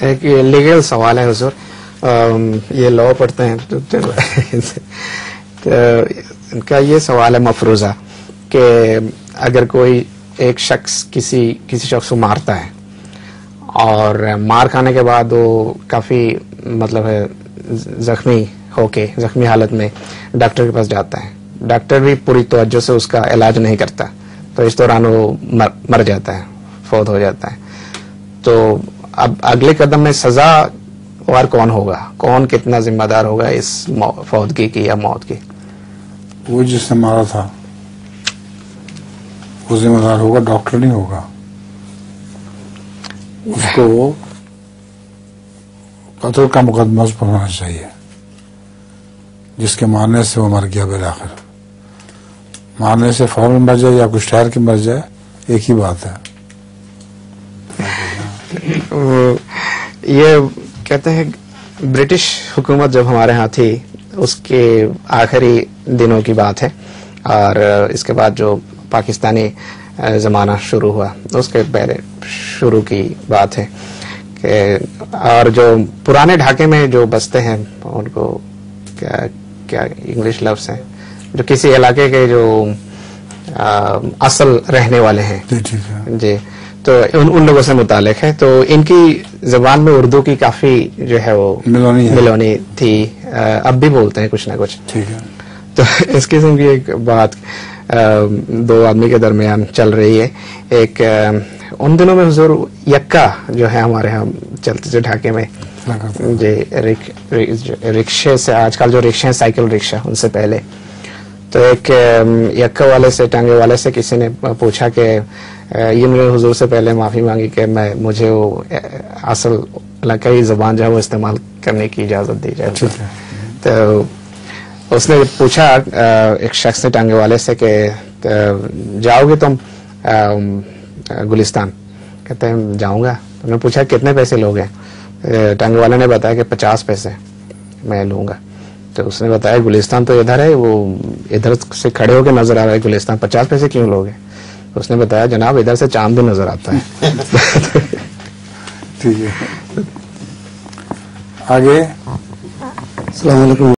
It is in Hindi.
एक लीगल सवाल है हुजूर, ये लॉ पढ़ते हैं तो इनका ये सवाल है मफरूजा कि अगर कोई एक शख्स किसी शख्स को मारता है और मार खाने के बाद वो काफी मतलब है जख्मी हालत में डॉक्टर के पास जाता है, डॉक्टर भी पूरी तवज्जो से उसका इलाज नहीं करता, तो इस दौरान वो मर जाता है, फौत हो जाता है। तो अब अगले कदम में सजा और कौन होगा, कौन कितना जिम्मेदार होगा इस फौतगी की या मौत की? वो जिसने मारा था वो जिम्मेदार होगा, डॉक्टर नहीं होगा। उसको कत्ल का मुकदमा पर होना चाहिए, जिसके मारने से वो मर गया। बिलाखिर मारने से फौरन मर जाए या कुछ ठहर के मर जाए, एक ही बात है। ये कहते हैं ब्रिटिश हुकूमत जब हमारे यहाँ थी उसके आखिरी दिनों की बात है, और इसके बाद जो पाकिस्तानी ज़माना शुरू हुआ उसके पहले शुरू की बात है कि और जो पुराने ढाके में जो बसते हैं उनको क्या इंग्लिश लफ्ज़ हैं, जो किसी इलाके के जो असल रहने वाले हैं जी, तो उन लोगों से मुतालिक है। तो इनकी ज़बान में उर्दू की काफ़ी जो है वो मिलोनी थी, अब भी बोलते हैं कुछ ना कुछ। ठीक है। तो इस किस्म की एक बात दो आदमी के दरमियान चल रही है। एक उन दिनों में हुजूर यक्का जो है हमारे यहाँ चलते थे ढाके में जी, रिक्शे से, आजकल जो रिक्शे हैं साइकिल रिक्शा, उनसे पहले तो एक यक्का वाले से, टांगे वाले से किसी ने पूछा कि ये मेरे हुजूर से पहले माफ़ी मांगी कि मुझे वो असल इलाकाई ज़बान जो है वो इस्तेमाल करने की इजाज़त दी जाए। तो उसने पूछा एक शख्स ने टांगे वाले से कि जाओगे तुम गुलिस्तान? कहते हैं जाऊंगा। तो उन्होंने पूछा कितने पैसे लोगे? टांगे वाले ने बताया कि 50 पैसे मैं लूंगा। तो उसने बताया गुलिस्तान तो इधर है, वो इधर से खड़े होकर नजर आ रहा है गुलिस्तान, 50 पैसे क्यों लोगे? तो उसने बताया जनाब इधर से चांद भी नजर आता है। ठीक है, आगे। अस्सलाम वालेकुम।